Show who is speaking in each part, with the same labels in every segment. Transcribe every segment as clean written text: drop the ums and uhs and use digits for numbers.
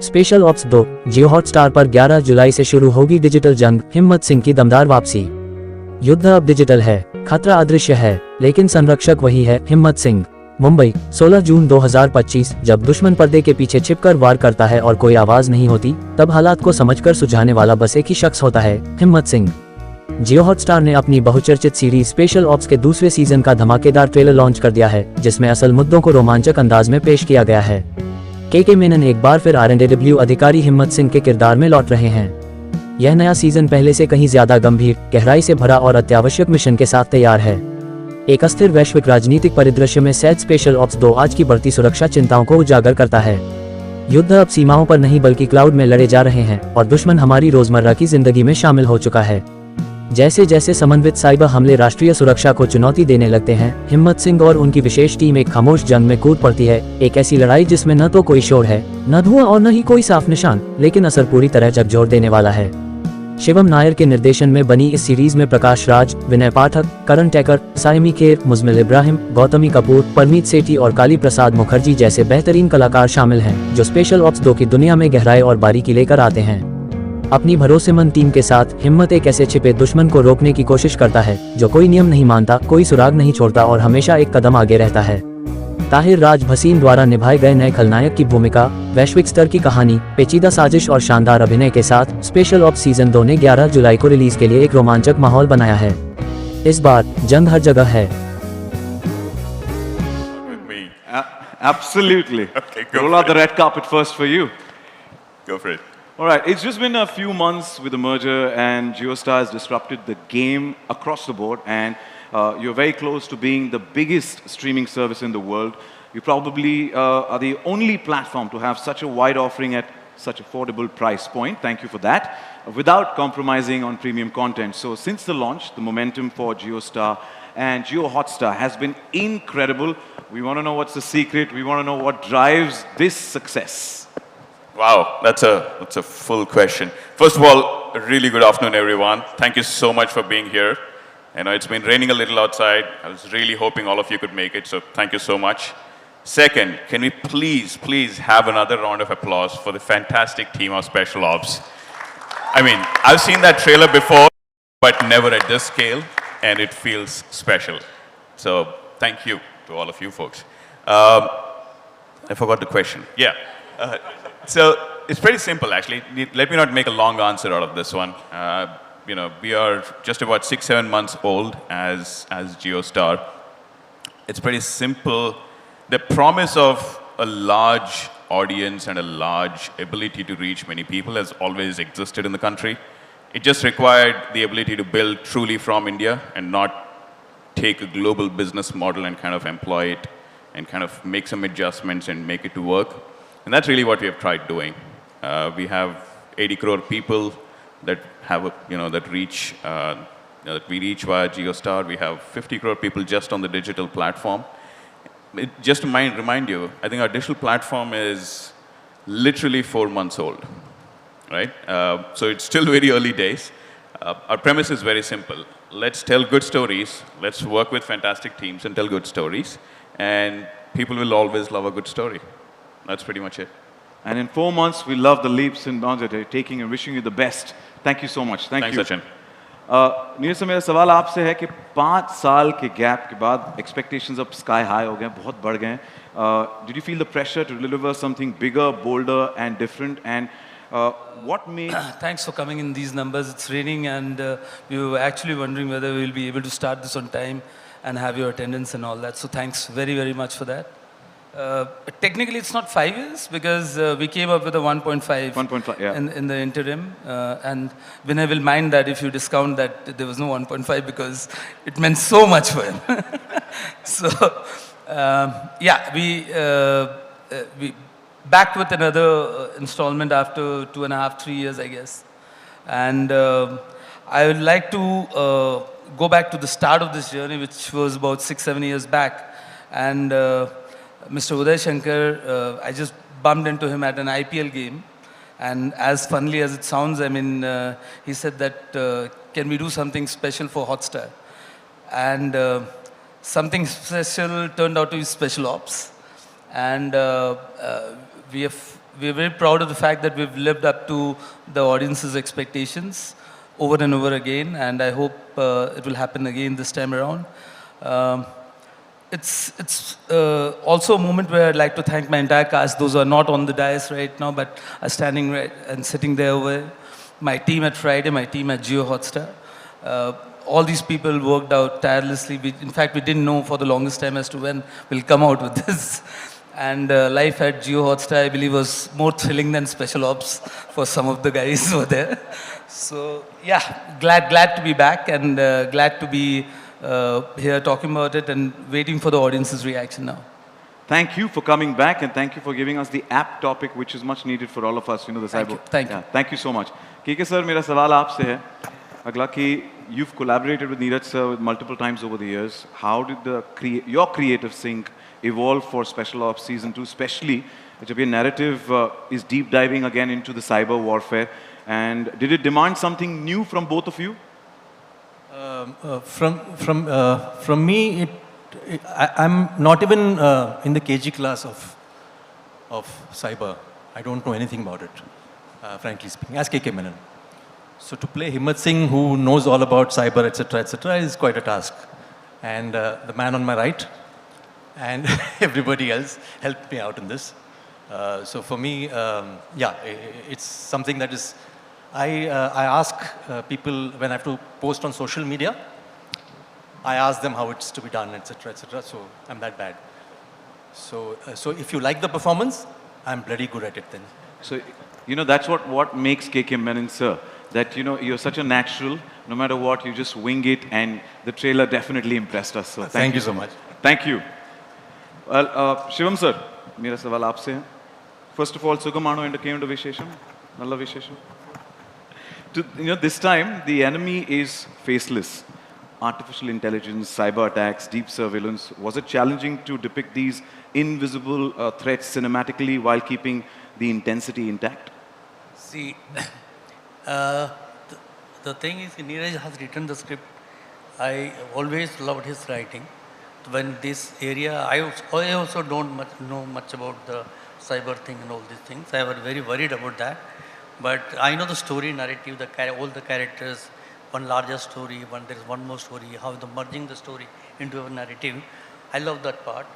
Speaker 1: Special ops 2 जियो Hotstar पर 11 जुलाई से शुरू होगी डिजिटल जंग, हिम्मत सिंह की दमदार वापसी। युद्ध अब डिजिटल है, खतरा अदृश्य है, लेकिन संरक्षक वही है, हिम्मत सिंह। मुंबई 16 जून 2025। जब दुश्मन पर्दे के पीछे छिपकर वार करता है और कोई आवाज नहीं होती, तब हालात को समझकर सुझाने वाला बस एक ही शख्स होता है, हिम्मत सिंह। जियो हॉटस्टार ने अपनी बहुचर्चित सीरीज स्पेशल ऑप्स के दूसरे सीजन का धमाकेदार ट्रेलर लॉन्च कर दिया है, जिसमें असल मुद्दों को रोमांचक अंदाज में पेश किया गया है। के मेनन एक बार फिर आरएनडब्ल्यू अधिकारी हिम्मत सिंह के किरदार में लौट रहे हैं। यह नया सीजन पहले से कहीं ज्यादा गंभीर, गहराई से भरा और अत्यावश्यक मिशन के साथ तैयार है। एक अस्थिर वैश्विक राजनीतिक परिदृश्य में सेट स्पेशल ऑप्स 2 आज की बढ़ती सुरक्षा चिंताओं को उजागर करता है। युद्ध अब सीमाओं पर नहीं बल्कि क्लाउड में लड़े जा रहे हैं और दुश्मन हमारी रोजमर्रा की जिंदगी में शामिल हो चुका है। जैसे जैसे समन्वित साइबर हमले राष्ट्रीय सुरक्षा को चुनौती देने लगते हैं, हिम्मत सिंह और उनकी विशेष टीम एक खामोश जंग में कूद पड़ती है। एक ऐसी लड़ाई जिसमें न तो कोई शोर है, न धुआं और न ही कोई साफ निशान, लेकिन असर पूरी तरह झकझोर देने वाला है। शिवम नायर के निर्देशन में बनी इस सीरीज में प्रकाश राज, विनय पाठक, करण टेकर, सायमी खेर, मुजमिल इब्राहिम, गौतमी कपूर, परमीत सेठी और काली प्रसाद मुखर्जी जैसे बेहतरीन कलाकार शामिल हैं, जो स्पेशल ऑप्स 2 की दुनिया में गहराई और बारीकी लेकर आते हैं। अपनी भरोसेमंद टीम के साथ हिम्मत एक ऐसे छिपे दुश्मन को रोकने की कोशिश करता है जो कोई नियम नहीं मानता, कोई सुराग नहीं छोड़ता और हमेशा एक कदम आगे रहता है। ताहिर राज भसीन द्वारा निभाए गए नए खलनायक की भूमिका, वैश्विक स्तर की कहानी, पेचीदा साजिश और शानदार अभिनय के साथ स्पेशल ऑप्स सीजन 2 ने 11 जुलाई को रिलीज के लिए एक रोमांचक माहौल बनाया है। इस बार जंग हर जगह है।
Speaker 2: Absolutely.
Speaker 3: Okay, go
Speaker 2: Roll
Speaker 3: for
Speaker 2: out the red carpet first for you.
Speaker 3: Go for it.
Speaker 2: All right, it's just been a few months with the merger, and JioStar has disrupted the game across the board, and you're very close to being the biggest streaming service in the world. You probably are the only platform to have such a wide offering at such affordable price point. Thank you for that. Without compromising on premium content. So since the launch, the momentum for JioStar and Jio Hotstar has been incredible. We want to know what's the secret. We want to know what drives this success.
Speaker 3: Wow, that's a full question. First of all, a really good afternoon, everyone. Thank you so much for being here. I know it's been raining a little outside. I was really hoping all of you could make it, so thank you so much. Second, can we please have another round of applause for the fantastic team of Special Ops. I mean, I've seen that trailer before, but never at this scale, and it feels special. So thank you to all of you folks. I forgot the question. Yeah. So it's pretty simple, actually. Let me not make a long answer out of this one. We are just about 6-7 months old as JioStar. It's pretty simple. The promise of a large audience and a large ability to reach many people has always existed in the country. It just required the ability to build truly from India and not take a global business model and kind of employ it and kind of make some adjustments and make it to work. And that's really what we have tried doing. We have 80 crore people that have that we reach via JioStar. We have 50 crore people just on the digital platform. Just to remind you, I think our digital platform is literally 4 months old, right? So it's still very early days. Our premise is very simple. Let's tell good stories. Let's work with fantastic teams and tell good stories. And people will always love a good story. That's pretty much it.
Speaker 2: And in 4 months, we love the leaps and bounds that you're taking and wishing you the best. Thank you so much.
Speaker 3: Thanks, Sachin.
Speaker 2: Neeraj sir, मेरा सवाल आपसे है कि 5 साल के gap के बाद expectations अब स्काई हाई हो गए, बहुत बढ़ गए हैं. Did you feel the pressure to deliver something bigger, bolder and different? And what made...
Speaker 4: Thanks for coming in these numbers. It's raining and we were actually wondering whether we'll be able to start this on time and have your attendance and all that. So thanks very, very much for that. Technically, it's not 5 years because we came up with a 1.5
Speaker 2: 1.5, yeah.
Speaker 4: in the interim. And Vinay will mind that if you discount that there was no 1.5 because it meant so much for him. So, yeah, we back with another installment after 2.5, 3 years, I guess. And I would like to go back to the start of this journey, which was about 6, 7 years back. And Mr. Uday Shankar, I just bumped into him at an IPL game. And as funnily as it sounds, I mean, he said that, can we do something special for Hotstar? And something special turned out to be Special Ops. and we are very proud of the fact that we've lived up to the audience's expectations over and over again, and I hope it will happen again this time around. Um, it's also a moment where I'd like to thank my entire cast, those who are not on the dais right now, but are standing right and sitting there over my team at Friday, my team at Jio Hotstar. All these people worked out tirelessly. In fact, we didn't know for the longest time as to when we'll come out with this. And life at Jio Hotstar, I believe, was more thrilling than Special Ops for some of the guys over there. So yeah, glad to be back, and glad to be here talking about it and waiting for the audience's reaction now.
Speaker 2: Thank you for coming back, and thank you for giving us the apt topic, which is much needed for all of us. You know, the
Speaker 4: Thank
Speaker 2: cyber.
Speaker 4: you, thank you.
Speaker 2: Yeah, thank you so much. KK sir, मेरा सवाल आपसे है. अगला कि you've collaborated with Neeraj sir multiple times over the years. How did your creative sync evolve for Special Ops Season 2, especially जब ये narrative is deep diving again into the cyber warfare? And did it demand something new from both of you?
Speaker 5: From me, I'm not even in the KG class of cyber. I don't know anything about it, frankly speaking, as KK Menon. So to play Himmat Singh, who knows all about cyber, etc., is quite a task. And the man on my right and everybody else helped me out in this. So for me, yeah, it's something that is, I ask people when I have to post on social media, I ask them how it's to be done, etc., so I'm that bad. So if you like the performance, I'm bloody good at it then.
Speaker 2: So, you know, that's what makes KK Menon, sir. That, you know, you're such a natural, no matter what, you just wing it, and the trailer definitely impressed us. So
Speaker 5: Thank you so much.
Speaker 2: Thank you. Well, Shivam sir, मेरा सवाल आपसे है. First of all, Sugamano came to Vishesham. Nalla Vishesham. You know, this time, the enemy is faceless. Artificial intelligence, cyber attacks, deep surveillance. Was it challenging to depict these invisible threats cinematically while keeping the intensity intact?
Speaker 6: See, the thing is, Neeraj has written the script. I always loved his writing. When this area, I also don't know much about the cyber thing and all these things. I was very worried about that. But I know the story narrative, all the characters, one larger story, there is one more story, how the merging the story into a narrative. I love that part.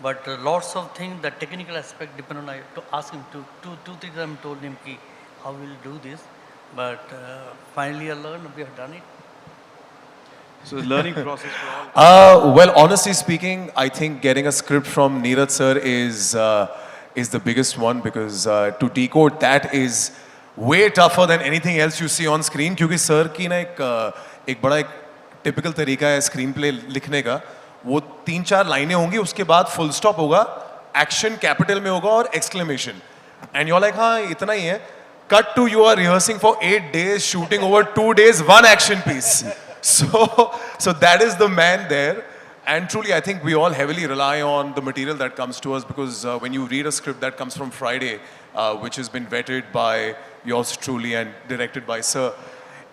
Speaker 6: But lots of things, the technical aspect depend on, I have to ask him two things I told him, how we'll do this. But finally I learned, we have done it.
Speaker 2: So the learning process for all.
Speaker 7: Well, honestly speaking, I think getting a script from Neeraj sir is the biggest one, because to decode that is way tougher than anything else you see on screen. क्योंकि sir की ना एक बड़ा एक typical तरीका है screen play लिखने का. वो 3-4 लाइनें होंगी, उसके बाद full stop होगा, action capital में होगा और exclamation. And you're like, हाँ इतना ही है. Cut to you are rehearsing for 8 days, shooting over 2 days, one action piece. So that is the man there. And truly, I think we all heavily rely on the material that comes to us, because when you read a script that comes from Friday, which has been vetted by yours truly and directed by sir,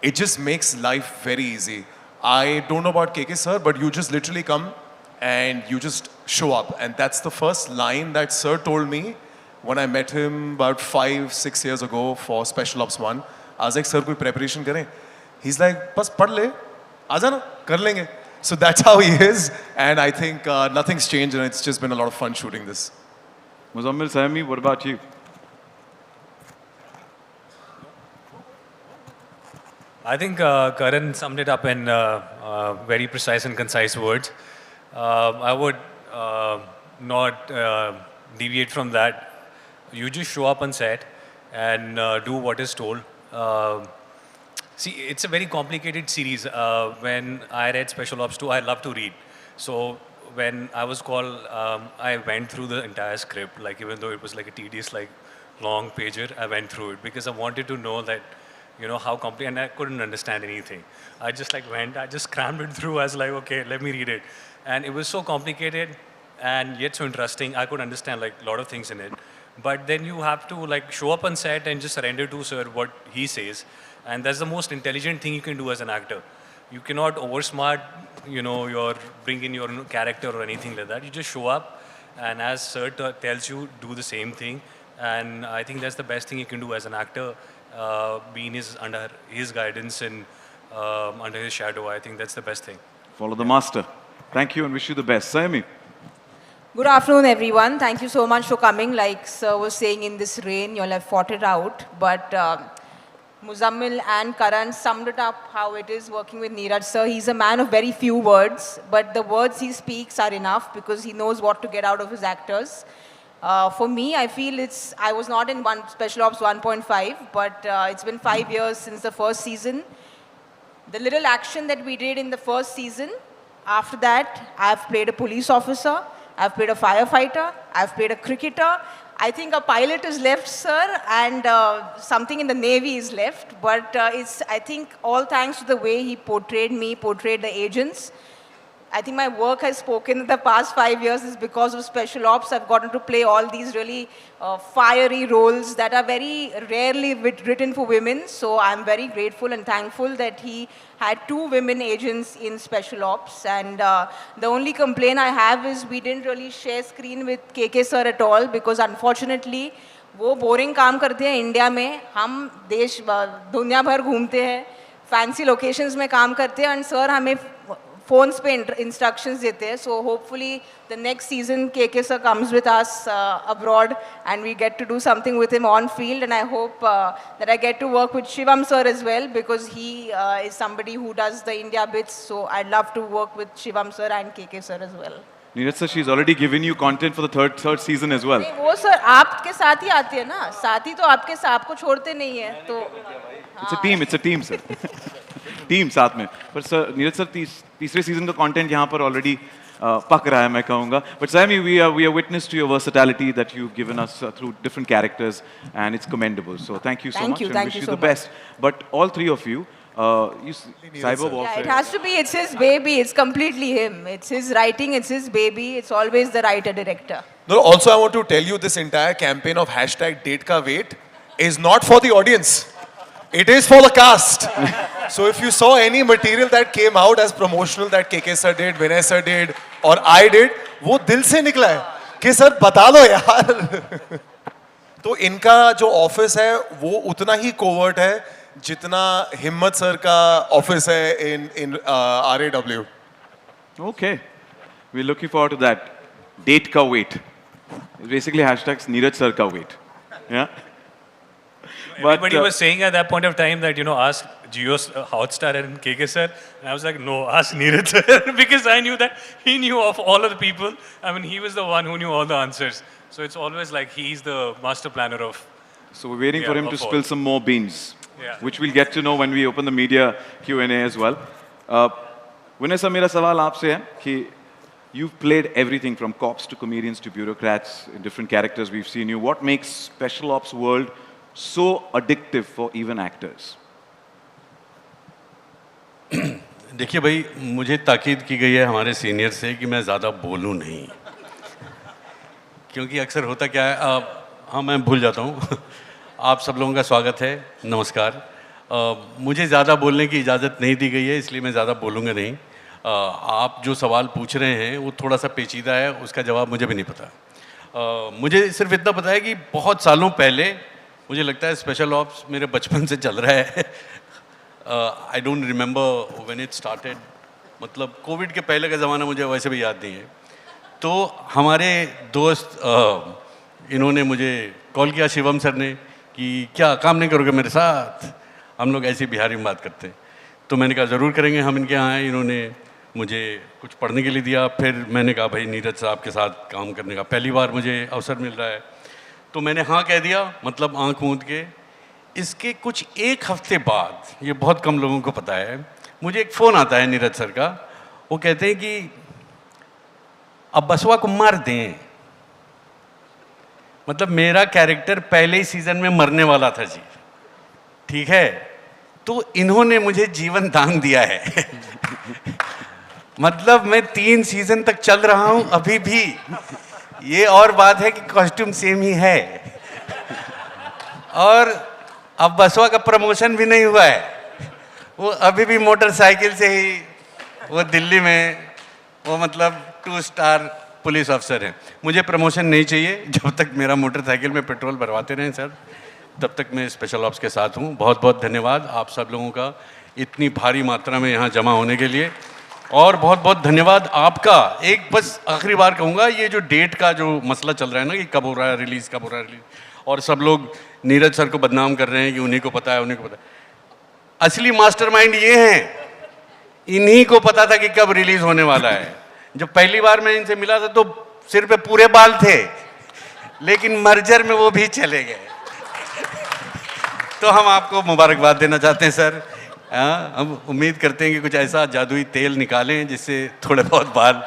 Speaker 7: it just makes life very easy. I don't know about KK sir, but you just literally come and you just show up. And that's the first line that sir told me when I met him about 5-6 years ago for Special Ops 1. I was like, sir, koi preparation kare? He's like, bas pad le, aaja na, kar lenge. So that's how he is, and I think nothing's changed, and it's just been a lot of fun shooting this.
Speaker 2: Muzammil Saimi, what about you?
Speaker 8: I think Karan summed it up in very precise and concise words. I would not deviate from that. You just show up on set and do what is told. See, it's a very complicated series. When I read Special Ops 2, I love to read. So when I was called, I went through the entire script. Like, even though it was like a tedious, like long pager, I went through it because I wanted to know that, you know, how complicated, and I couldn't understand anything. I just I just crammed it through. I was like, okay, let me read it. And it was so complicated and yet so interesting. I could understand like a lot of things in it. But then you have to like show up on set and just surrender to sir what he says. And that's the most intelligent thing you can do as an actor. You cannot oversmart, you know, bring in your character or anything like that. You just show up And as sir tells you, do the same thing. And I think that's the best thing you can do as an actor, being under his guidance and under his shadow. I think that's the best thing.
Speaker 2: Follow the master. Thank you and wish you the best. Saimi.
Speaker 9: Good afternoon, everyone. Thank you so much for coming. Like Sir was saying, in this rain, you all have fought it out. But Muzammil and Karan summed it up how it is working with Neeraj Sir. He's a man of very few words, but the words he speaks are enough because he knows what to get out of his actors. For me, I feel I was not in Special Ops 1.5, but it's been 5 years since the first season. The little action that we did in the first season, after that, I've played a police officer, I've played a firefighter, I've played a cricketer. I think a pilot is left, sir, and something in the Navy is left. But it's, I think, all thanks to the way he portrayed me, portrayed the agents. I think my work has spoken in the past 5 years is because of Special Ops. I've gotten to play all these really fiery roles that are very rarely written for women. So I'm very grateful and thankful that he had 2 women agents in Special Ops. And the only complaint I have is we didn't really share screen with KK sir at all because unfortunately वो boring काम करते हैं India में, हम देश दुनिया भर घूमते हैं, fancy locations में काम करते हैं, and sir हमें phones पे instructions देते हैं. So hopefully the next season KK sir comes with us abroad and we get to do something with him on field, and I hope that I get to work with Shivam sir as well because he is somebody who does the India bits. So I'd love to work with Shivam sir and KK sir as well.
Speaker 2: Neeraj sir, she's already given you content for the third season as well.
Speaker 9: नहीं, वो sir आपके साथ ही आती है ना, साथी तो आपको छोड़ते नहीं है तो.
Speaker 2: It's a team sir. Team साथ में. पर सर नीरज सर तीसरे सीजन का कंटेंट यहाँ पर ऑलरेडी पक रहा है मैं कहूँगा. But Saimi, we are witness to your versatility that you've given us through different characters, and it's commendable. So thank you so much and wish you the best. But all three of you, cyber warfare.
Speaker 9: Yeah, it has to be. It's his baby. It's completely him. It's his writing. It's his baby. It's always the writer director.
Speaker 7: No, also I want to tell you this entire campaign of #DateKaWait is not for the audience. It is for the cast. So if you saw any material that came out as promotional that KK sir did, Vinay sir did, or I did, वो दिल से निकला है कि sir बता दो यार. तो इनका जो ऑफिस है वो उतना ही कोवर्ट है जितना हिम्मत सर का ऑफिस है in RAW.
Speaker 2: Okay, we're looking forward to that. Date ka wait. It's basically hashtags Neeraj sir ka wait. Yeah.
Speaker 8: Everybody was saying at that point of time that, ask Jio Hotstar and KK sir. And I was like, no, ask Neeraj sir. Because I knew that he knew of all of the people. I mean, he was the one who knew all the answers. So it's always like he's the master planner of.
Speaker 2: So we're waiting for him to spill some more beans, which we'll get to know when we open the media Q&A as well. Vinay sir, मेरा सवाल आपसे है कि you've played everything from cops to comedians to bureaucrats in different characters we've seen you. What makes Special Ops world so addictive for even actors?
Speaker 10: देखिए भाई, मुझे ताकीद की गई है हमारे सीनियर से कि मैं ज़्यादा बोलूं नहीं, क्योंकि अक्सर होता क्या है, हाँ मैं भूल जाता हूँ. आप सब लोगों का स्वागत है, नमस्कार. मुझे ज़्यादा बोलने की इजाज़त नहीं दी गई है, इसलिए मैं ज़्यादा बोलूँगा नहीं. आप जो सवाल पूछ रहे हैं वो थोड़ा सा पेचीदा है, उसका जवाब मुझे भी नहीं पता. मुझे सिर्फ इतना पता है कि बहुत सालों पहले, मुझे लगता है स्पेशल ऑप्स मेरे बचपन से चल रहा है. I don't remember when it started, मतलब कोविड के पहले का ज़माना मुझे वैसे भी याद नहीं है. तो हमारे दोस्त इन्होंने मुझे कॉल किया, शिवम सर ने, कि क्या काम नहीं करोगे मेरे साथ, हम लोग ऐसे बिहारी में बात करते हैं. तो मैंने कहा ज़रूर करेंगे, हम इनके यहाँ आए. इन्होंने मुझे कुछ पढ़ने के लिए दिया. फिर मैंने कहा भाई नीरज साहब के साथ काम करने का पहली बार मुझे अवसर मिल रहा है, तो मैंने हाँ कह दिया, मतलब आँख मूंद के. इसके कुछ एक हफ्ते बाद, ये बहुत कम लोगों को पता है, मुझे एक फ़ोन आता है नीरज सर का. वो कहते हैं कि अब बसवा को मार दें. मतलब मेरा कैरेक्टर पहले ही सीज़न में मरने वाला था जी, ठीक है. तो इन्होंने मुझे जीवन दान दिया है. मतलब मैं 3 सीज़न तक चल रहा हूँ अभी भी. ये और बात है कि कॉस्ट्यूम सेम ही है, और अब बसवा का प्रमोशन भी नहीं हुआ है. वो अभी भी मोटरसाइकिल से ही वो दिल्ली में वो मतलब 2 स्टार पुलिस अफसर हैं। मुझे प्रमोशन नहीं चाहिए, जब तक मेरा मोटरसाइकिल में पेट्रोल भरवाते रहें सर, तब तक मैं स्पेशल ऑप्स के साथ हूँ। बहुत बहुत धन्यवाद आप सब लोगों का इतनी भारी मात्रा में यहाँ जमा होने के लिए, और बहुत बहुत धन्यवाद आपका। एक बस आखिरी बार कहूँगा, ये जो डेट का जो मसला चल रहा है ना कि कब हो रहा है रिलीज़, कब हो रहा है रिलीज़, और सब लोग नीरज सर को बदनाम कर रहे हैं कि उन्हीं को पता है, उन्हीं को पता है। असली मास्टरमाइंड ये हैं, इन्हीं को पता था कि कब रिलीज़ होने वाला है। जब पहली बार मैं इनसे मिला था तो सिर पे पूरे बाल थे, लेकिन मर्जर में वो भी चले गए। तो हम आपको मुबारकबाद देना चाहते हैं सर। हम उम्मीद करते हैं कि कुछ ऐसा जादुई तेल निकालें जिससे थोड़े बहुत बाल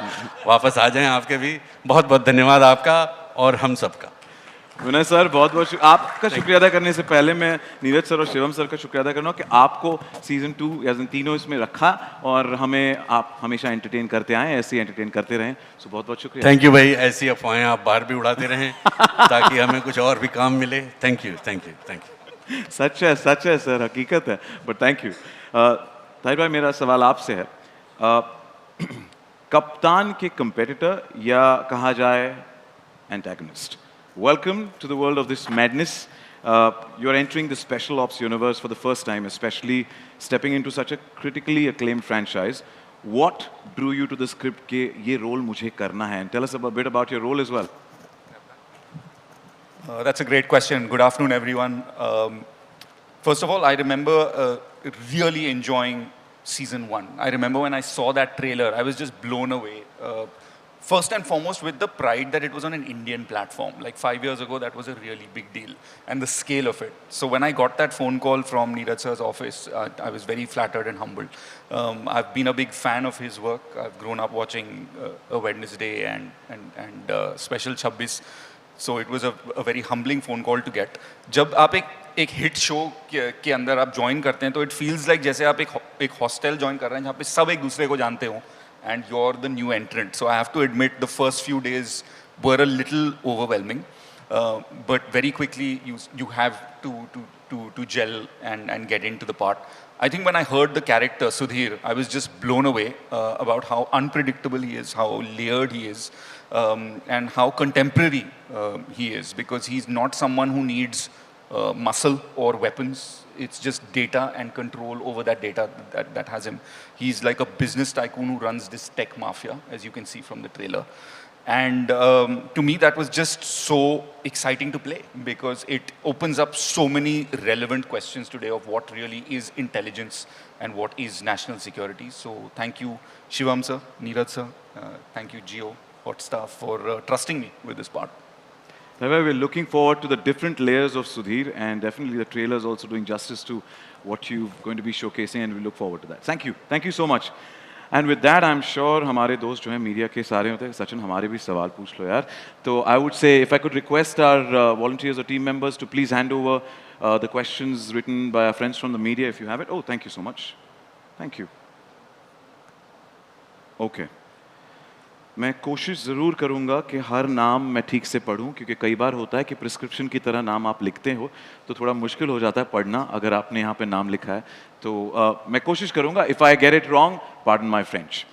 Speaker 10: वापस आ जाएं आपके भी। बहुत बहुत धन्यवाद आपका और हम सबका।
Speaker 2: विनय सर, बहुत बहुत आपका शुक्रिया अदा करने से पहले मैं नीरज सर और शिवम सर का शुक्रिया अदा करना कि आपको सीजन 2 या तीनों इसमें रखा और हमें आप हमेशा एंटरटेन करते आए, ऐसे ही एंटरटेन करते रहें। सो बहुत बहुत शुक्रिया।
Speaker 10: थैंक यू भाई, ऐसी अफवाहें आप बाहर भी उड़ाते रहें ताकि हमें कुछ और भी काम मिले। Thank you, thank you, thank you.
Speaker 2: सच है सर, हकीकत है, बट थैंक यू। ताहिर भाई, मेरा सवाल आपसे है, कप्तान के कंपेटिटर या कहा जाए antagonist. Welcome to the world of this madness. You're entering the special ops universe for the first time, especially stepping into such a critically acclaimed franchise. What drew you to the script के ये role मुझे करना है? And tell us a bit about your role as well.
Speaker 11: That's a great question. Good afternoon, everyone. First of all, I remember really enjoying season 1. I remember when I saw that trailer, I was just blown away. First and foremost with the pride that it was on an Indian platform. Like 5 years ago, that was a really big deal. And the scale of it. So when I got that phone call from Neeraj sir's office, I was very flattered and humbled. I've been a big fan of his work. I've grown up watching A Wednesday and Special 26. So it was a very humbling phone call to get. जब आप एक hit show के अंदर आप join करते हैं तो it feels like जैसे आप एक हॉस्टल ज्वाइन कर रहे हैं जहाँ पे सब एक दूसरे को जानते हो and you're the new entrant. So I have to admit the first few days were a little overwhelming, but very quickly you have to gel and get into the part. I think when I heard the character Sudhir, I was just blown away about how unpredictable he is, how layered he is, and how contemporary he is, because he's not someone who needs muscle or weapons. It's just data and control over that data that has him. He's like a business tycoon who runs this tech mafia, as you can see from the trailer. And to me, that was just so exciting to play because it opens up so many relevant questions today of what really is intelligence and what is national security. So thank you, Shivam sir, Neeraj sir. Thank you, Jio Hotstar, for trusting me with this part.
Speaker 2: We're looking forward to the different layers of Sudhir, and definitely the trailer is also doing justice to what you're going to be showcasing, and we look forward to that. Thank you so much. And with that, I'm sure हमारे दोस्त जो हैं media के सारे होते हैं, सचिन हमारे भी सवाल पूछ लो यार। तो I would say if I could request our volunteers or team members to please hand over the questions written by our friends from the media if you have it. Oh, thank you so much. Thank you. Okay. मैं कोशिश ज़रूर करूँगा कि हर नाम मैं ठीक से पढूं, क्योंकि कई बार होता है कि प्रिस्क्रिप्शन की तरह नाम आप लिखते हो तो थोड़ा मुश्किल हो जाता है पढ़ना अगर आपने यहाँ पे नाम लिखा है। तो मैं कोशिश करूँगा, if I get it wrong, pardon my French.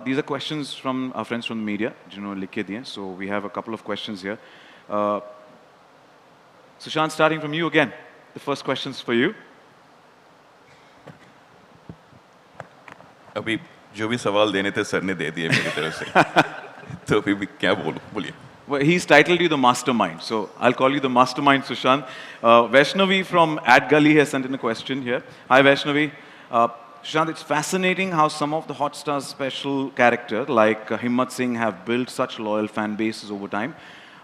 Speaker 2: These are questions from our friends from the media, जिन्होंने लिख के दिए। So we have a couple of questions here. Sushant, starting from you again. The first question's for you.
Speaker 3: अभी जो भी सवाल देने थे सर ने दे दिए मेरी तरफ से तो अभी भी क्या बोलिए।
Speaker 2: Well, he's titled you the mastermind, so I'll call you the mastermind, Sushant. Vaishnavi from @Gully has sent in a question here. Hi, Vaishnavi. Sushant, it's fascinating how some of the Hotstar's special character, like Himmat Singh, have built such loyal fan bases over time.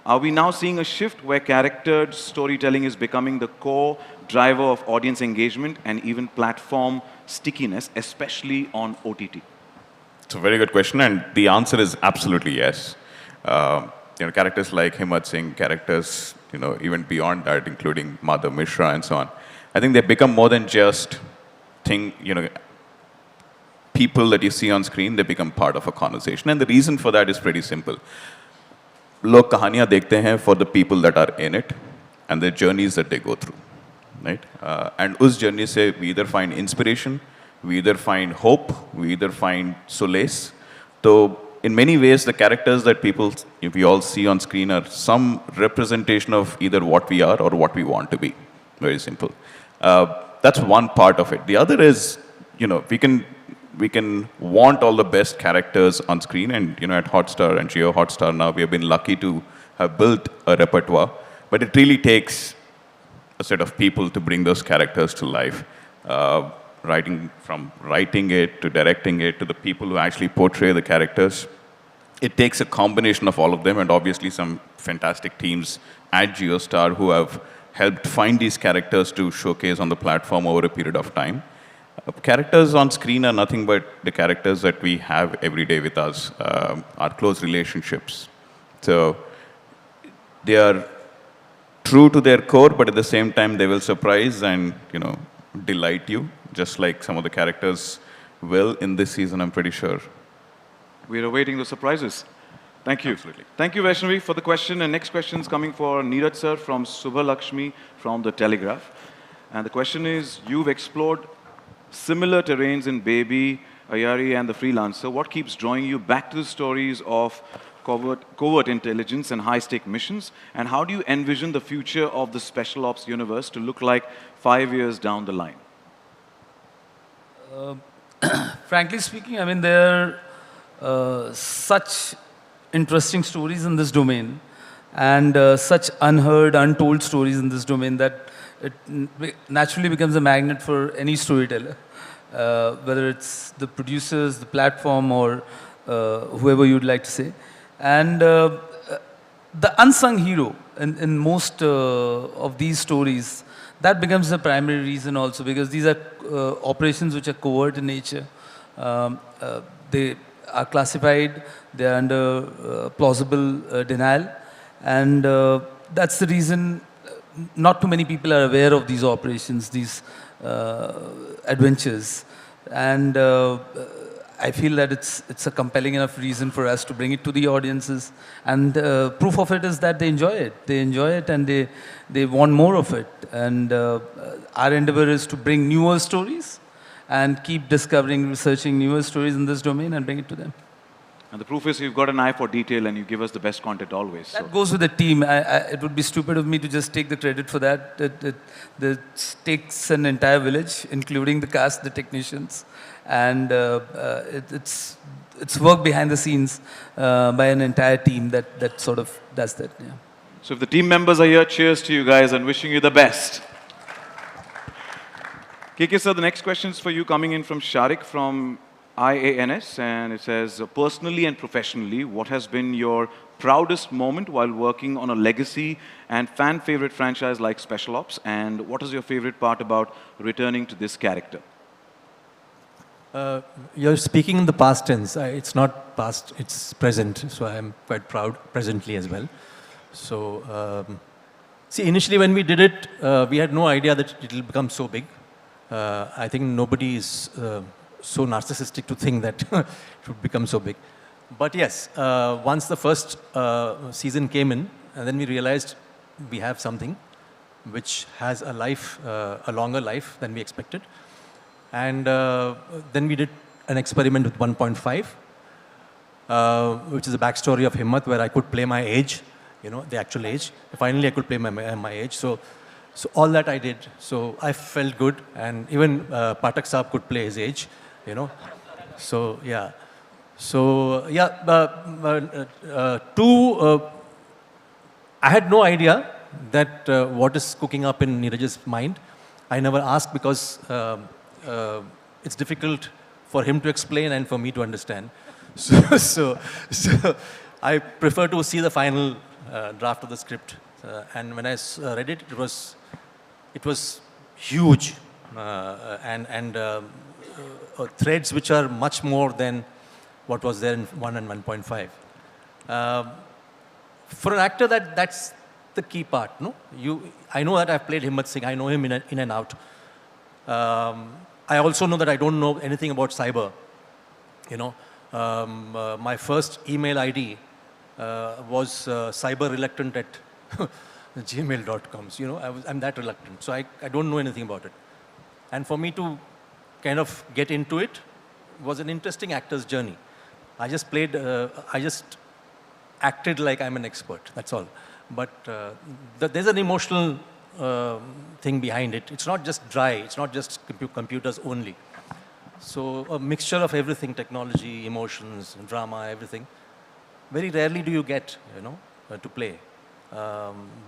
Speaker 2: Are we now seeing a shift where charactered storytelling is becoming the core driver of audience engagement and even platform stickiness, especially on OTT?
Speaker 3: It's a very good question, and the answer is absolutely yes. Characters like Himmat Singh, characters, even beyond that, including Madhav Mishra and so on. I think they become more than just people that you see on screen. They become part of a conversation, and the reason for that is pretty simple. लोग कहानियाँ देखते हैं for the people that are in it and the journeys that they go through, right? And उस journey से we either find inspiration, we either find hope, we either find solace. तो in many ways, the characters that we all see on screen are some representation of either what we are or what we want to be. Very simple. That's one part of it. The other is, we can want all the best characters on screen, and at Hotstar and Jio Hotstar now, we have been lucky to have built a repertoire, but it really takes a set of people to bring those characters to life. From writing it to directing it to the people who actually portray the characters. It takes a combination of all of them, and obviously some fantastic teams at JioStar who have helped find these characters to showcase on the platform over a period of time. Characters on screen are nothing but the characters that we have every day with us, our close relationships. So they are true to their core, but at the same time they will surprise and delight you, just like some of the characters will in this season, I'm pretty sure.
Speaker 2: We're awaiting the surprises. Thank you.
Speaker 3: Absolutely.
Speaker 2: Thank you, Vaishnavi, for the question. And next question is coming for Neeraj sir from Subha Lakshmi from The Telegraph. And the question is, you've explored similar terrains in Baby, Ayari and The Freelancer. What keeps drawing you back to the stories of covert intelligence and high-stake missions? And how do you envision the future of the Special Ops universe to look like 5 years down the line?
Speaker 4: Frankly speaking, I mean, there are such interesting stories in this domain and such unheard, untold stories in this domain that it naturally becomes a magnet for any storyteller, whether it's the producers, the platform, or whoever you'd like to say. And the unsung hero in most of these stories, that becomes the primary reason also, because these are operations which are covert in nature. They are classified, they are under plausible denial, and that's the reason not too many people are aware of these operations, these adventures. And I feel that it's a compelling enough reason for us to bring it to the audiences. And proof of it is that they enjoy it. They enjoy it and they want more of it. And our endeavor is to bring newer stories and keep discovering, researching newer stories in this domain and bring it to them.
Speaker 2: And the proof is you've got an eye for detail and you give us the best content always.
Speaker 4: That goes with the team. It would be stupid of me to just take the credit for that. It takes an entire village, including the cast, the technicians. And it's work behind the scenes by an entire team that sort of does that. Yeah.
Speaker 2: So if the team members are here, cheers to you guys and wishing you the best. KK sir, the next question is for you, coming in from Sharik from IANS, and it says, personally and professionally, what has been your proudest moment while working on a legacy and fan favorite franchise like Special Ops, and what is your favorite part about returning to this character?
Speaker 5: You're speaking in the past tense. It's not past, it's present. So I'm quite proud presently as well. So, see, initially when we did it, we had no idea that it will become so big. I think nobody is so narcissistic to think that it would become so big. But yes, once the first season came in, and then we realized we have something which has a life, a longer life than we expected. And then we did an experiment with 1.5, which is a backstory of Himmat, where I could play my age, the actual age. Finally, I could play my age. So all that I did. So I felt good, and even Pathak Saab could play his age, So yeah. So yeah, I had no idea that what is cooking up in Neeraj's mind. I never asked because it's difficult for him to explain and for me to understand. So I prefer to see the final draft of the script. And when I read it, it was huge and threads which are much more than what was there in 1 and 1.5. For an actor, that's the key part. No, I know that I've played Himmat Singh. I know him in and out. I also know that I don't know anything about cyber. My first email ID was cyberreluctant@gmail.com. I'm that reluctant. So I don't know anything about it. And for me to kind of get into it was an interesting actor's journey. I just played, I just acted like I'm an expert, that's all. But there's an emotional thing behind it. It's not just dry, it's not just computers only. So a mixture of everything, technology, emotions, drama, everything. Very rarely do you get, to play.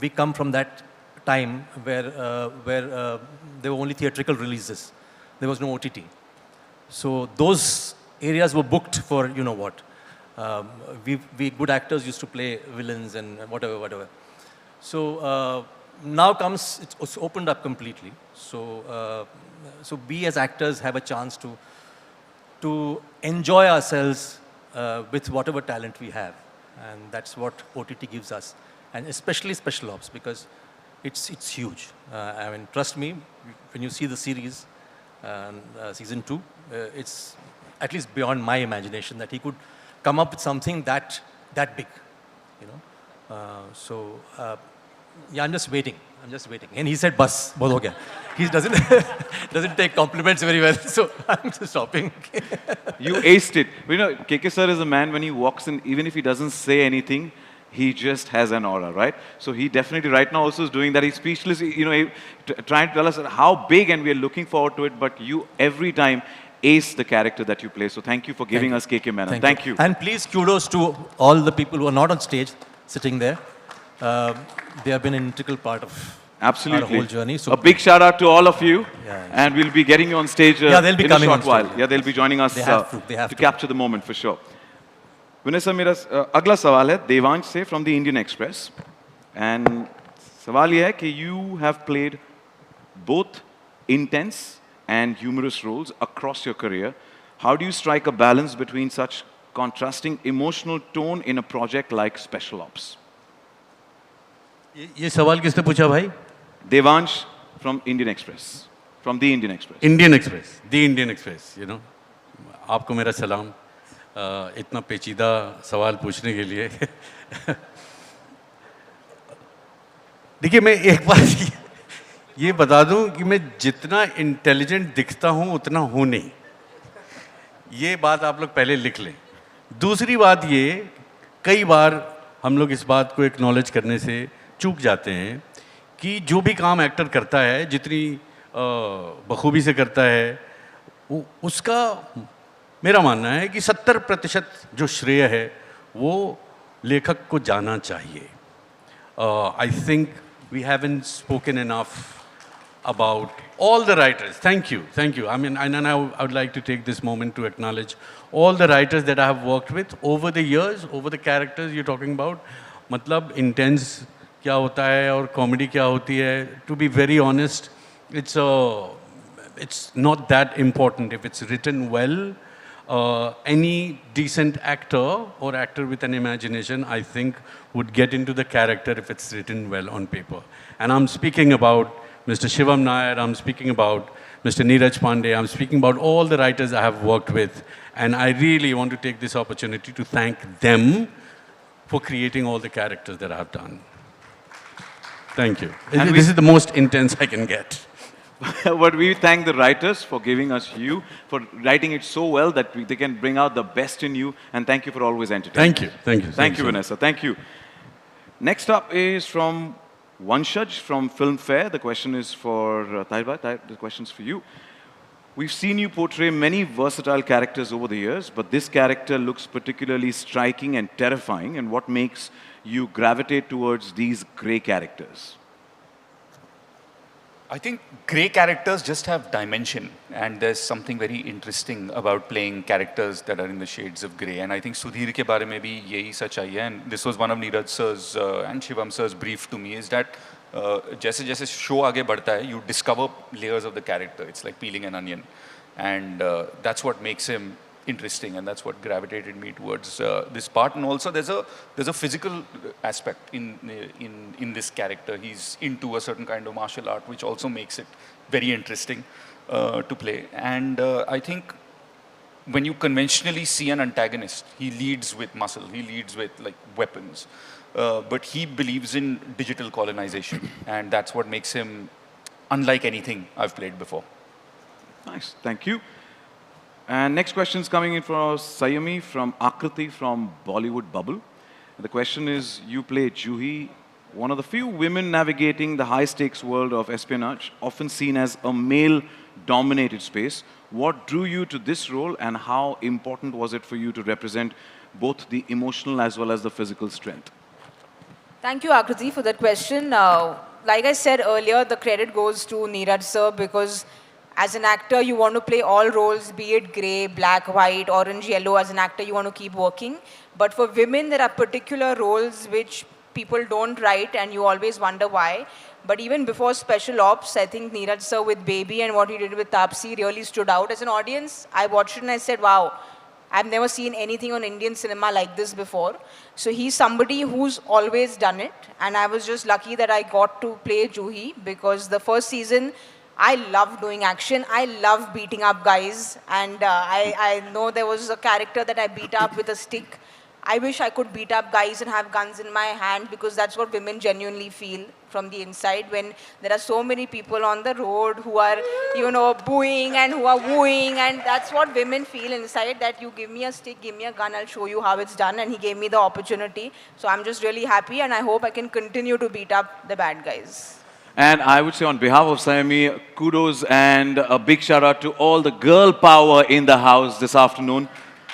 Speaker 5: We come from that time where there were only theatrical releases. There was no OTT. So those areas were booked for you know what. We good actors used to play villains and whatever. So now comes, it's opened up completely. So we as actors have a chance to enjoy ourselves with whatever talent we have. And that's what OTT gives us. And especially special ops, because it's huge. I mean, trust me, when you see the series, season 2, it's at least beyond my imagination that he could come up with something that big, yeah, I'm just waiting. And he said, "Bas, bahut ho gaya." He doesn't take compliments very well, so I'm just stopping.
Speaker 2: You aced it. KK sir is a man, when he walks in, even if he doesn't say anything, he just has an aura, right? So he definitely right now also is doing that. He's speechless, trying to tell us how big, and we are looking forward to it. But you every time ace the character that you play. So thank you for giving us KK Menon. Thank you.
Speaker 5: And please, kudos to all the people who are not on stage, sitting there. They have been an integral part of our whole journey. So
Speaker 2: a big shout out to all of you.
Speaker 5: Yeah.
Speaker 2: And we'll be getting you on stage
Speaker 5: they'll be
Speaker 2: in a
Speaker 5: coming
Speaker 2: short
Speaker 5: on
Speaker 2: while.
Speaker 5: stage.
Speaker 2: Yeah, they'll be joining us
Speaker 5: They have to
Speaker 2: capture the moment for sure. Vinay sir, मेरा अगला सवाल है देवांश से from the Indian Express. And सवाल ये है कि you have played both intense and humorous roles across your career. How do you strike a balance between such contrasting emotional tone in a project like Special Ops?
Speaker 10: ये सवाल किसने पूछा भाई?
Speaker 2: Devansh from Indian Express. From the Indian Express.
Speaker 10: Indian Express. The Indian Express, आपको मेरा सलाम. इतना पेचीदा सवाल पूछने के लिए. देखिए, मैं एक बात ये बता दूं कि मैं जितना इंटेलिजेंट दिखता हूं उतना हूं नहीं. ये बात आप लोग पहले लिख लें. दूसरी बात ये, कई बार हम लोग इस बात को एक्नॉलेज करने से चूक जाते हैं कि जो भी काम एक्टर करता है, जितनी बखूबी से करता है, उसका मेरा मानना है कि 70% जो श्रेय है वो लेखक को जाना चाहिए. I think we haven't spoken enough about all the writers. Thank you. I mean, and I would like to take this moment to acknowledge all the writers that I have worked with over the years, over the characters you're talking about. मतलब intense क्या होता है और comedy क्या होती है. To be very honest, it's not that important. If it's written well, any decent actor or actor with an imagination, I think, would get into the character if it's written well on paper. And I'm speaking about Mr. Shivam Nair, I'm speaking about Mr. Neeraj Pandey, I'm speaking about all the writers I have worked with. And I really want to take this opportunity to thank them for creating all the characters that I have done. Thank you. And this is the most intense I can get.
Speaker 2: But we thank the writers for giving us you, for writing it so well that they can bring out the best in you. And thank you for always entertaining. Thank you, Vanessa. Thank you. Next up is from Vanshaj from Filmfare. The question is for Tahir, the question is for you. We've seen you portray many versatile characters over the years, but this character looks particularly striking and terrifying. And what makes you gravitate towards these grey characters?
Speaker 11: I think grey characters just have dimension, and there's something very interesting about playing characters that are in the shades of grey. And I think Sudhir ke baare mein bhi yahi sachai hai, and this was one of Neeraj sir's and Shivam sir's brief to me, is that jaise show aage badhta hai, you discover layers of the character. It's like peeling an onion, and that's what makes him interesting, and that's what gravitated me towards this part. And also there's a physical aspect in this character. He's into a certain kind of martial art, which also makes it very interesting to play. And I think when you conventionally see an antagonist, he leads with muscle, he leads with like weapons, but he believes in digital colonization, and that's what makes him unlike anything I've played before.
Speaker 2: Nice, thank you. And next question is coming in from Sayami from Akriti from Bollywood Bubble. The question is, you play Juhi, one of the few women navigating the high-stakes world of espionage, often seen as a male-dominated space. What drew you to this role, and how important was it for you to represent both the emotional as well as the physical strength?
Speaker 9: Thank you, Akriti, for that question. Like I said earlier, the credit goes to Neeraj sir, because as an actor, you want to play all roles, be it grey, black, white, orange, yellow. As an actor, you want to keep working. But for women, there are particular roles which people don't write, and you always wonder why. But even before Special Ops, I think Neeraj sir with Baby and what he did with Taapsee really stood out. As an audience, I watched it and I said, wow, I've never seen anything on Indian cinema like this before. So he's somebody who's always done it. And I was just lucky that I got to play Juhi, because the first season, I love doing action. I love beating up guys. And I know there was a character that I beat up with a stick. I wish I could beat up guys and have guns in my hand, because that's what women genuinely feel from the inside when there are so many people on the road who are, you know, booing and who are wooing, and that's what women feel inside, that you give me a stick, give me a gun, I'll show you how it's done, and he gave me the opportunity. So I'm just really happy, and I hope I can continue to beat up the bad guys.
Speaker 2: And I would say on behalf of Sayami, kudos and a big shout out to all the girl power in the house this afternoon.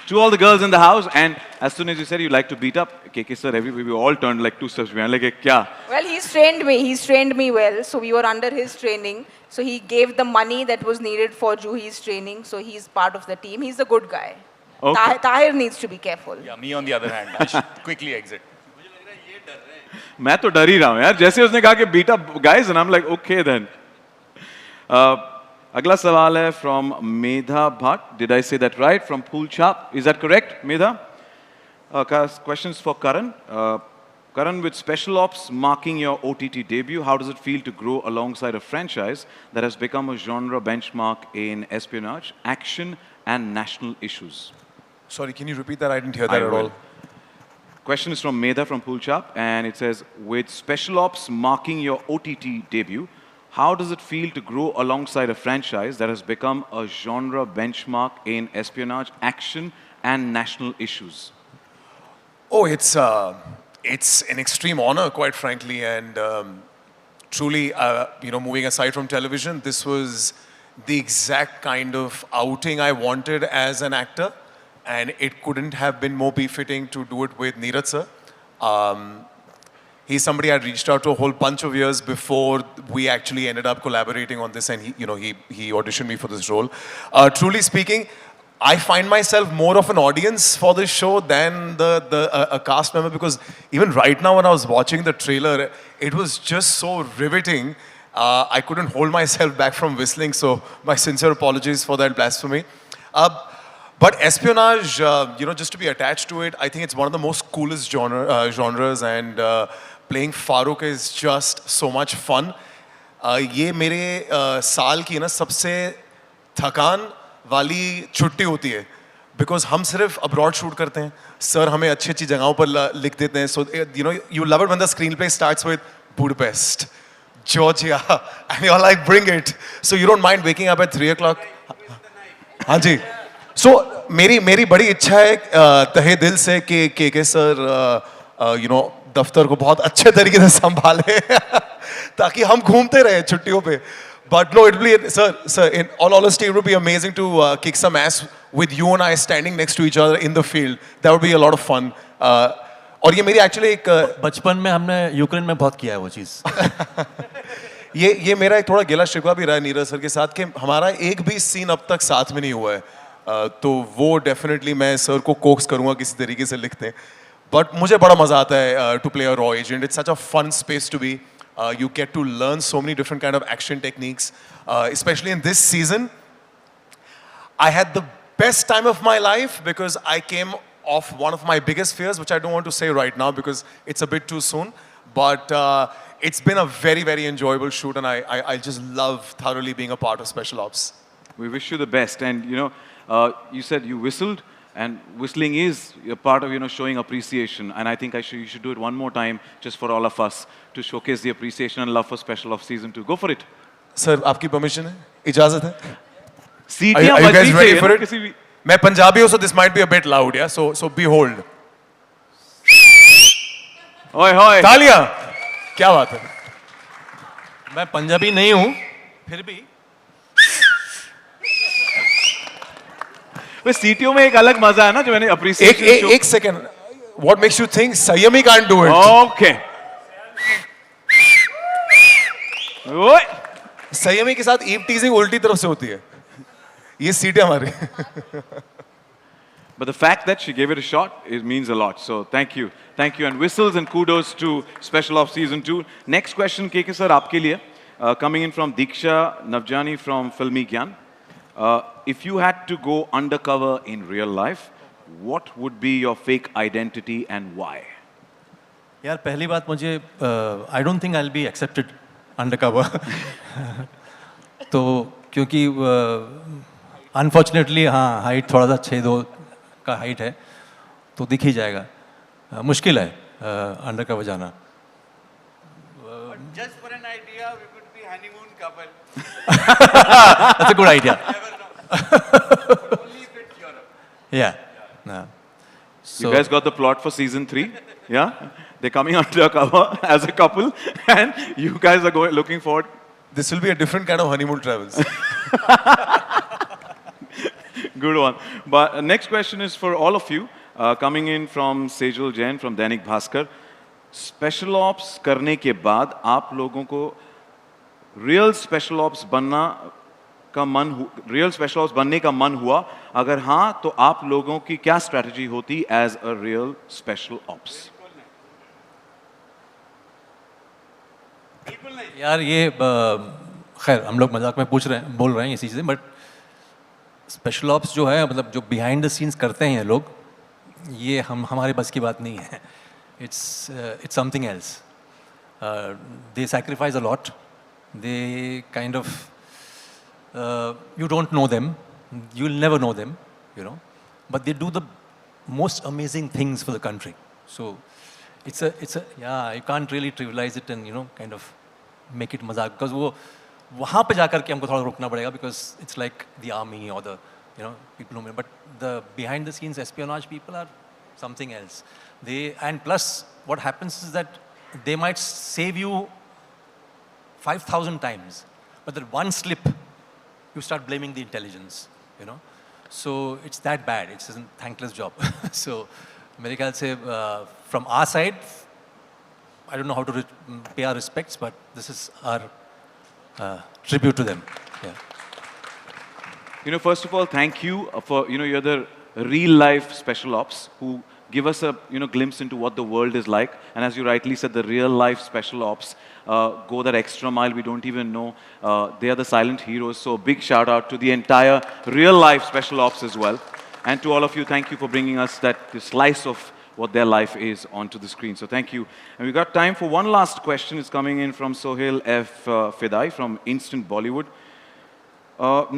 Speaker 2: To all the girls in the house, and as soon as you said you like to beat up, KK sir, we all turned like 2 steps behind, like, kya?
Speaker 9: Well, he's trained me well, so we were under his training. So he gave the money that was needed for Juhi's training, so he's part of the team. He's a good guy.
Speaker 2: Okay.
Speaker 9: Tahir needs to be careful.
Speaker 11: Yeah, me on the other hand, I should quickly exit.
Speaker 2: मैं तो डर ही रहा हूँ यार, जैसे उसने कहा कि beat up guys, and I'm like, okay then. अगला सवाल है from Medha Bhatt. Did I say that right? From Pool Chap. Is that correct, Medha? Questions for Karan. Karan, with Special Ops marking your OTT debut, how does it feel to grow alongside a franchise that has become a genre benchmark in espionage, action, and national issues?
Speaker 7: Sorry, can you repeat that? I didn't hear that at all.
Speaker 2: Question is from Medha from Pool Chap, and it says, with Special Ops marking your OTT debut, how does it feel to grow alongside a franchise that has become a genre benchmark in espionage, action, and national issues?
Speaker 7: Oh, it's an extreme honor, quite frankly, and truly, moving aside from television, this was the exact kind of outing I wanted as an actor, and it couldn't have been more befitting to do it with Neeraj sir. He's somebody I'd reached out to a whole bunch of years before we actually ended up collaborating on this, and he auditioned me for this role. Truly speaking, I find myself more of an audience for this show than a cast member, because even right now when I was watching the trailer, it was just so riveting. I couldn't hold myself back from whistling, so my sincere apologies for that blasphemy. But espionage, just to be attached to it, I think it's one of the most coolest genres, and playing Farooq is just so much fun. ये मेरे साल की ना सबसे थकान वाली छुट्टी होती है, because हम सिर्फ abroad shoot करते हैं. Sir हमें अच्छी अच्छी जगहों पर लिख देते हैं. So you love it when the screenplay starts with Budapest, Georgia, and you're like, bring it. So you don't mind waking up at 3 o'clock. हाँ जी. So मेरी बड़ी इच्छा है तहे दिल से कि KK सर दफ्तर को बहुत अच्छे तरीके से संभाले ताकि हम घूमते रहे छुट्टियों पे. But no, it'll be, sir, in all honesty, it would be amazing to kick some ass with you and I standing next to each other in the field. That would be a lot of fun. और ये मेरी actually एक
Speaker 5: बचपन में हमने Ukraine में बहुत किया है वो चीज़.
Speaker 7: ये मेरा एक थोड़ा गिला शिकवा भी रहा है नीरज सर के साथ कि हमारा एक भी सीन अब तक साथ में नहीं हुआ है. तो वो डेफिनेटली मैं सर को कोक्स करूँगा किसी तरीके से लिखते हैं. बट मुझे बड़ा मज़ा आता है टू प्ले अ रॉ agent. It's such a fun space to be. You get to learn so many different kind of action techniques, especially in this season. I had the best time of my life because I came off one of my biggest fears, which I don't want to say right now because it's a bit too soon. But it's been a very, very enjoyable shoot, and I just love thoroughly being a part of Special Ops.
Speaker 2: We wish you the best. And you said you whistled. And whistling is a part of, showing appreciation. And I think you should do it one more time just for all of us to showcase the appreciation and love for Special Ops Season 2. Go for it.
Speaker 7: Sir, आपकी permission है? इजाज़त है?
Speaker 2: सीटियां
Speaker 7: Are you guys ready for it? मैं पंजाबी हूं, so this might be a bit loud, yeah. So behold.
Speaker 2: Oi, oi.
Speaker 7: तालियां. क्या बात है?
Speaker 5: मैं पंजाबी नहीं हूँ, फिर भी
Speaker 2: सीटियों में एक अलग मजा है ना जो मैंने अप्रिसिएशन
Speaker 7: एक second. What makes you think Sayami can't do it?
Speaker 2: Okay. ओए.
Speaker 7: संयमी के साथ ईव टीजिंग उल्टी तरफ से होती है. ये सीटें हमारी.
Speaker 2: But the fact that she gave it a shot, it means a lot. So thank you, and whistles and kudos to Special Ops Season 2. Next question, KK sir, आपके लिए, coming in from Diksha Navjani from Filmi Gyan. If you had to go undercover in real life, what would be your fake identity and why?
Speaker 5: यार पहली बात मुझे I don't think I will be accepted undercover. तो क्योंकि unfortunately हाँ height थोड़ा सा 6'2" का हाइट है, तो दिख ही जाएगा. मुश्किल है अंडरकवर जाना.
Speaker 10: Just for an idea, we could be honeymoon couple.
Speaker 5: That's a good idea.
Speaker 10: Only if it's Europe.
Speaker 5: Yeah. No.
Speaker 2: You guys got the plot for Season 3? Yeah? They're coming undercover as a couple and you guys are looking forward.
Speaker 7: This will be a different kind of honeymoon travels.
Speaker 2: Good one. But next question is for all of you. Coming in from Sejal Jain from Dainik Bhaskar. Special Ops करने के बाद आप लोगों को real Special Ops बनने का मन हुआ? अगर हाँ, तो आप लोगों की क्या strategy होती as a real Special Ops?
Speaker 5: यार ये खैर हम लोग मजाक में बोल रहे हैं ये चीज़ें, बट स्पेशल ऑप्स जो है मतलब जो बिहाइंड द सीन्स करते हैं ये लोग, ये हमारे बस की बात नहीं है. It's something else. They sacrifice a lot. They kind of you don't know them, you'll never know them, but they do the most amazing things for the country. So it's a yeah, you can't really trivialize it and kind of make it mazak, because वो वहाँ पे जाकर के हमको थोड़ा रुकना पड़ेगा, because it's like the army or the people who, but the behind the scenes espionage people are something else. And plus what happens is that they might save you 5,000 times, but that one slip you start blaming the intelligence, So it's that bad. It's a thankless job. So मेरे ख्याल से from our side, I don't know how to pay our respects, but this is our tribute to them. Yeah.
Speaker 2: First of all, thank you for, you're the real life Special Ops who give us a, glimpse into what the world is like. And as you rightly said, the real life Special Ops go that extra mile. We don't even know. They are the silent heroes. So big shout out to the entire real life Special Ops as well. And to all of you, thank you for bringing us that slice of what their life is onto the screen. So thank you. And we've got time for one last question. It's coming in from Sohail F. Fidai from Instant Bollywood.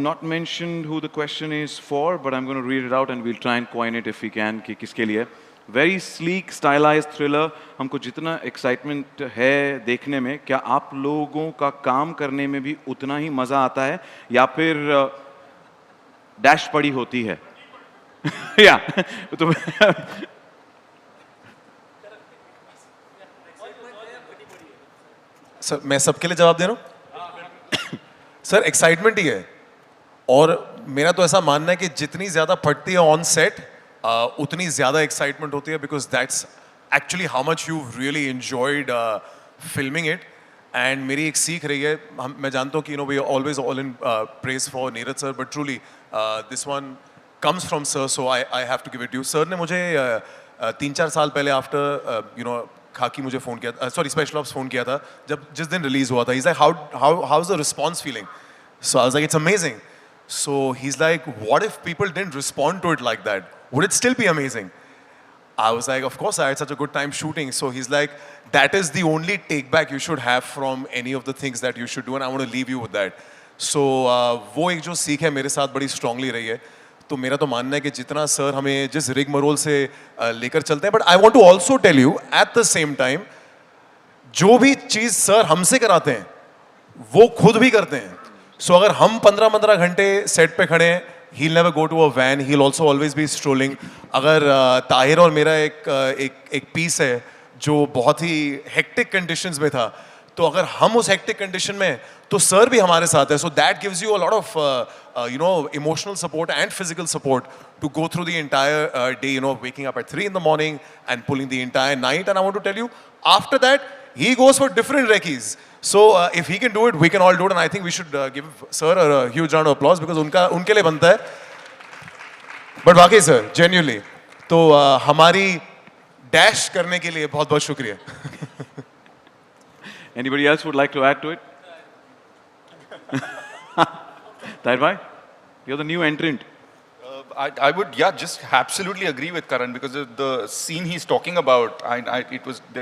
Speaker 2: Not mentioned who the question is for, but I'm going to read it out and we'll try and coin it if we can. कि किसके लिए? Very sleek, stylized thriller. हमको जितना excitement है देखने में, क्या आप लोगों का काम करने में भी उतना ही मजा आता है या फिर डैश पड़ी होती है? या तो
Speaker 7: सर मैं सबके लिए जवाब दे रहा हूँ. सर एक्साइटमेंट ही है, और मेरा तो ऐसा मानना है कि जितनी ज़्यादा फटती है ऑन सेट उतनी ज़्यादा एक्साइटमेंट होती है, because that's actually how much you really enjoyed filming it. And मेरी एक सीख रही है, मैं जानता हूँ कि we always all in praise for Neeraj sir, but truly this one comes from sir, so I have to give it you. Sir ने मुझे 3-4 साल पहले आफ्टर खाकी मुझे फ़ोन किया, सॉरी स्पेशल ऑप्स फ़ोन किया था जिस दिन रिलीज़ हुआ था. He's like, how is the response feeling? So I was like, it's amazing. So he's like, what if people didn't respond to it like that? Would it still be amazing? I was like, of course, I had such a good time shooting. So he's like, that is the only take back you should have from any of the things that you should do, and I want to leave you with that. So वो एक जो सीख है मेरे साथ बड़ी strongly रही है. तो मेरा तो मानना है कि जितना सर हमें जिस रिग मरोल से लेकर चलते हैं, but I want to also tell you at the same time, जो भी चीज़ सर हमसे कराते हैं वो खुद भी करते हैं. सो अगर हम 15-15 घंटे सेट पे खड़े हैं he'll never go to a van, he'll also always be strolling. अगर ताहिर और मेरा एक piece है जो बहुत ही hectic conditions में था, तो अगर हम उस hectic condition में, तो sir भी हमारे साथ है. So that gives you a lot of emotional support and physical support to go through the entire day, waking up at 3 in the morning and pulling the entire night. And I want to tell you, after that, he goes for different recce's. So if he can do it, we can all do it. And I think we should give sir a huge round of applause because उनके लिए बनता है. But वाकई sir, genuinely, तो हमारी dash करने के लिए बहुत बहुत शुक्रिया.
Speaker 2: Anybody else would like to add to it? Tahir bhai, you're the new entrant.
Speaker 11: I would, just absolutely agree with Karan because the scene he's talking about,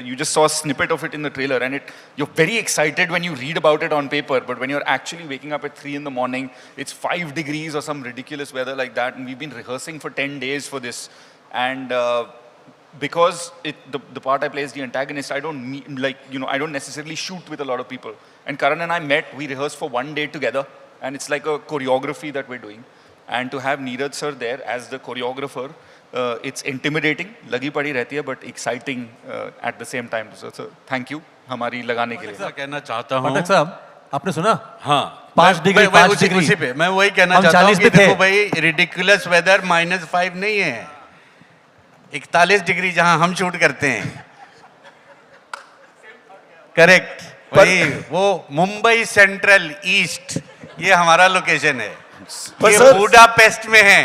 Speaker 11: you just saw a snippet of it in the trailer, and you're very excited when you read about it on paper, but when you're actually waking up at 3 in the morning, it's 5 degrees or some ridiculous weather like that, and we've been rehearsing for 10 days for this, and because the part I play is the antagonist, I don't necessarily shoot with a lot of people, and Karan and I met, we rehearsed for 1 day together, and it's like a choreography that we're doing. And to have Neeraj sir there as the choreographer, it's intimidating, lagi padi rehti hai, but exciting at the same time. So thank you, हमारी लगाने के लिए.
Speaker 10: मैं कहना चाहता हूँ.
Speaker 5: पाठक साहब, आपने सुना?
Speaker 10: हाँ.
Speaker 5: 5 डिग्री, 5 डिग्री.
Speaker 10: उसी पे मैं वही कहना चाहता हूँ कि देखो भाई, ridiculous weather -5 नहीं है. 41 डिग्री जहाँ हम शूट करते हैं. करेक्ट. वही वो मुंबई सेंट्रल ईस्ट ये हमारा लोकेशन है. ये बुडापेस्ट में है.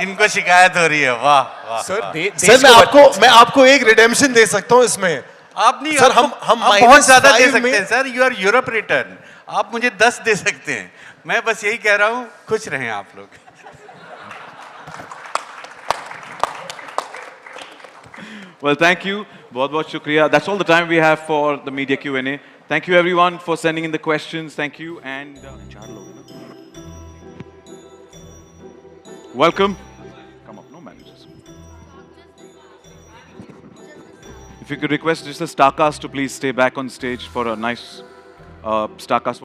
Speaker 10: इनको शिकायत हो रही है. वाह वाह.
Speaker 7: सर मैं आपको एक रिडेम्पशन दे सकता हूँ इसमें.
Speaker 10: आप नहीं
Speaker 7: सर,
Speaker 10: हम बहुत ज्यादा दे सकते हैं sir. You are Europe return. आप मुझे 10 दे सकते हैं. मैं बस यही कह रहा हूँ, खुश रहें आप लोग.
Speaker 2: Well, thank you. बहुत shukriya. That's all the time we have for the media Q&A. Thank you everyone for sending in the questions. Thank you and welcome. Come up, no managers. If you could request just the Starcast to please stay back on stage for a nice Starcast.